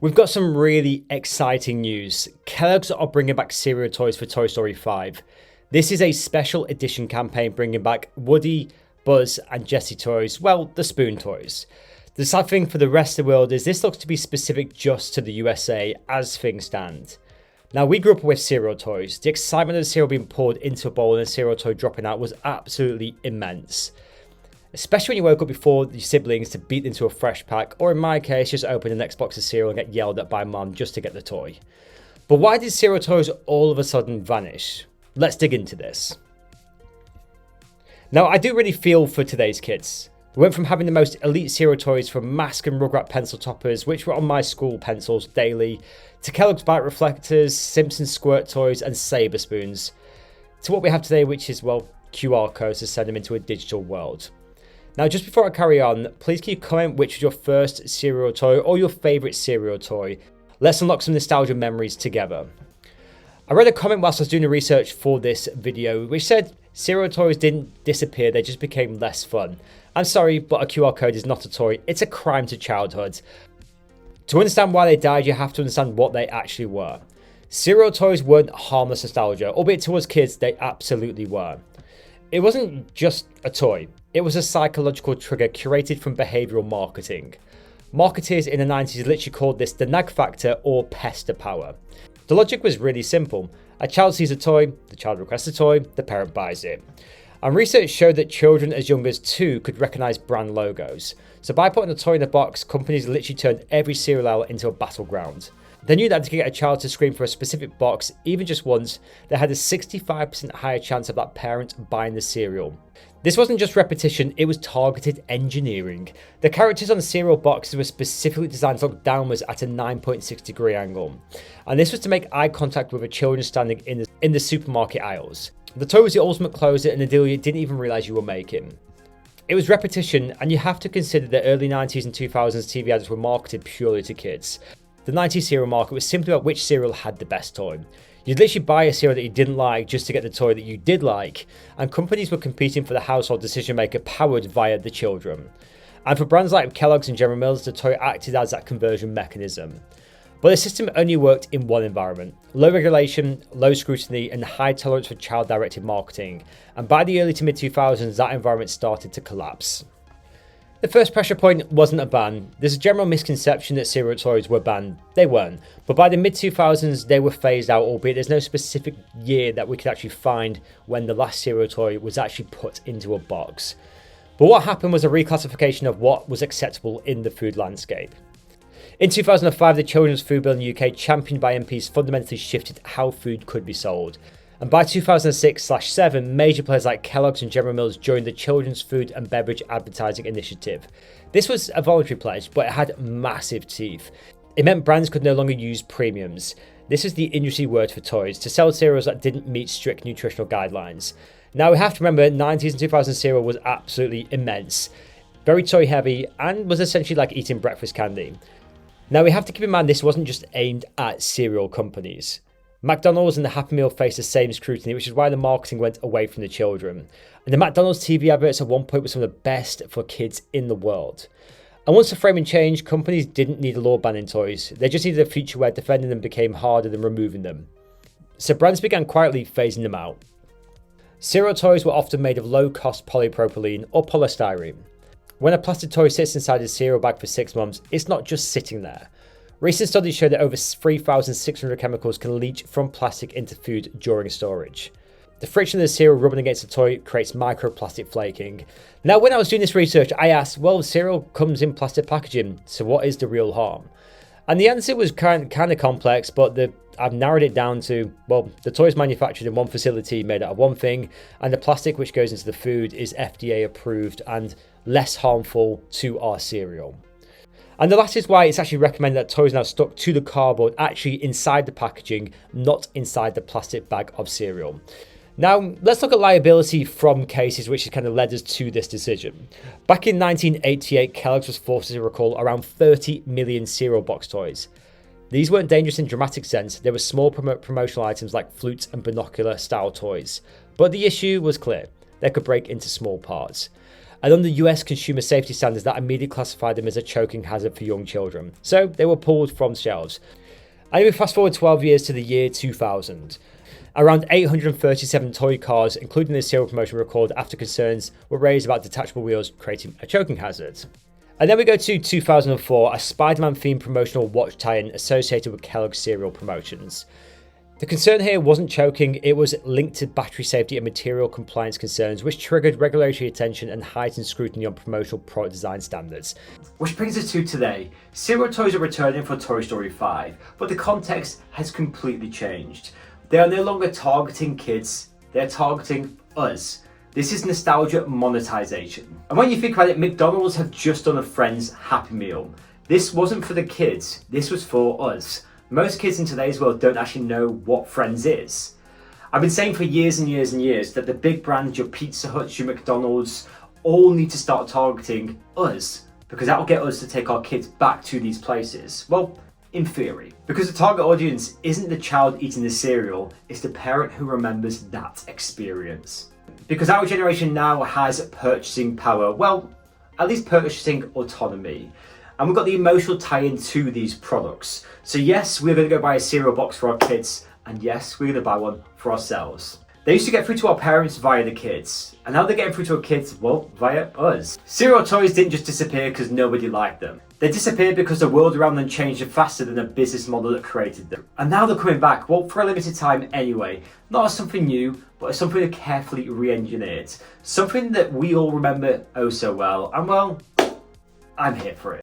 We've got some really exciting news. Kellogg's are bringing back cereal toys for Toy Story 5. This is a special edition campaign bringing back Woody, Buzz and Jessie toys, well, the Spoon toys. The sad thing for the rest of the world is this looks to be specific just to the USA as things stand. Now, we grew up with cereal toys. The excitement of the cereal being poured into a bowl and a cereal toy dropping out was absolutely immense. Especially when you woke up before your siblings to beat into a fresh pack, or in my case, just open the next box of cereal and get yelled at by mum just to get the toy. But why did cereal toys all of a sudden vanish? Let's dig into this. Now, I do really feel for today's kids. We went from having the most elite cereal toys from Mask and Rugrat pencil toppers, which were on my school pencils daily, to Kellogg's Bite Reflectors, Simpsons Squirt toys and Sabre spoons, to what we have today, which is, well, QR codes to send them into a digital world. Now, just before I carry on, please can you comment which was your first cereal toy or your favourite cereal toy. Let's unlock some nostalgia memories together. I read a comment whilst I was doing the research for this video which said cereal toys didn't disappear, they just became less fun. I'm sorry, but a QR code is not a toy, it's a crime to childhood. To understand why they died, you have to understand what they actually were. Cereal toys weren't harmless nostalgia, albeit to us kids, they absolutely were. It wasn't just a toy. It was a psychological trigger curated from behavioural marketing. Marketers in the 90s literally called this the nag factor or pester power. The logic was really simple. A child sees a toy, the child requests a toy, the parent buys it. And research showed that children as young as 2 could recognise brand logos. So by putting a toy in a box, companies literally turned every cereal aisle into a battleground. They knew that to get a child to scream for a specific box, even just once, they had a 65% higher chance of that parent buying the cereal. This wasn't just repetition, it was targeted engineering. The characters on the cereal boxes were specifically designed to look downwards at a 9.6 degree angle. And this was to make eye contact with the children standing in the supermarket aisles. The toy was the ultimate closer and a deal you didn't even realise you were making. It was repetition, and you have to consider the early 90s and 2000s TV ads were marketed purely to kids. The 90s cereal market was simply about which cereal had the best toy. You'd literally buy a cereal that you didn't like just to get the toy that you did like, and companies were competing for the household decision maker powered via the children. And for brands like Kellogg's and General Mills, the toy acted as that conversion mechanism. But the system only worked in one environment: low regulation, low scrutiny, and high tolerance for child-directed marketing. And by the early to mid-2000s, that environment started to collapse. The first pressure point wasn't a ban. There's a general misconception that cereal toys were banned. They weren't. But by the mid-2000s, they were phased out, albeit there's no specific year that we could actually find when the last cereal toy was actually put into a box. But what happened was a reclassification of what was acceptable in the food landscape. In 2005, the Children's Food Bill in the UK, championed by MPs, fundamentally shifted how food could be sold. And by 2006/7, major players like Kellogg's and General Mills joined the Children's Food and Beverage Advertising Initiative. This was a voluntary pledge, but it had massive teeth. It meant brands could no longer use premiums. This is the industry word for toys, to sell cereals that didn't meet strict nutritional guidelines. Now we have to remember, 90s and 2000s cereal was absolutely immense, very toy heavy, and was essentially like eating breakfast candy. Now we have to keep in mind this wasn't just aimed at cereal companies. McDonald's and the Happy Meal faced the same scrutiny, which is why the marketing went away from the children. And the McDonald's TV adverts at one point were some of the best for kids in the world. And once the framing changed, companies didn't need a law banning toys. They just needed a future where defending them became harder than removing them. So brands began quietly phasing them out. Cereal toys were often made of low-cost polypropylene or polystyrene. When a plastic toy sits inside a cereal bag for 6 months, it's not just sitting there. Recent studies show that over 3,600 chemicals can leach from plastic into food during storage. The friction of the cereal rubbing against the toy creates microplastic flaking. Now, when I was doing this research, I asked, well, cereal comes in plastic packaging, so what is the real harm? And the answer was kind of complex, but I've narrowed it down to, well, the toy is manufactured in one facility made out of one thing, and the plastic which goes into the food is FDA approved and less harmful to our cereal. And the last is why it's actually recommended that toys now stuck to the cardboard actually inside the packaging, not inside the plastic bag of cereal. Now, let's look at liability from cases which has kind of led us to this decision. Back in 1988, Kellogg's was forced to recall around 30 million cereal box toys. These weren't dangerous in a dramatic sense, they were small promotional items like flute and binocular style toys. But the issue was clear, they could break into small parts. and under US consumer safety standards that immediately classified them as a choking hazard for young children. So they were pulled from shelves. And we fast forward 12 years to the year 2000. Around 837 toy cars, including the cereal promotion, were recalled after concerns were raised about detachable wheels creating a choking hazard. And then we go to 2004, a Spider-Man themed promotional watch tie-in associated with Kellogg cereal promotions. The concern here wasn't choking, it was linked to battery safety and material compliance concerns, which triggered regulatory attention and heightened scrutiny on promotional product design standards. Which brings us to today. Cereal toys are returning for Toy Story 5, but the context has completely changed. They are no longer targeting kids, they're targeting us. This is nostalgia monetization. And when you think about it, McDonald's have just done a Friends Happy Meal. This wasn't for the kids, this was for us. Most kids in today's world don't actually know what Friends is. I've been saying for years and years and years that the big brands, your Pizza Huts, your McDonald's, all need to start targeting us, because that will get us to take our kids back to these places. Well, in theory. Because the target audience isn't the child eating the cereal, it's the parent who remembers that experience. Because our generation now has purchasing power, well, at least purchasing autonomy. And we've got the emotional tie-in to these products. So yes, we're going to go buy a cereal box for our kids, and yes, we're going to buy one for ourselves. They used to get through to our parents via the kids, and now they're getting through to our kids, well, via us. Cereal toys didn't just disappear because nobody liked them. They disappeared because the world around them changed faster than the business model that created them. And now they're coming back, well, for a limited time anyway. Not as something new, but as something carefully re-engineered. Something that we all remember oh so well, and well, I'm here for it.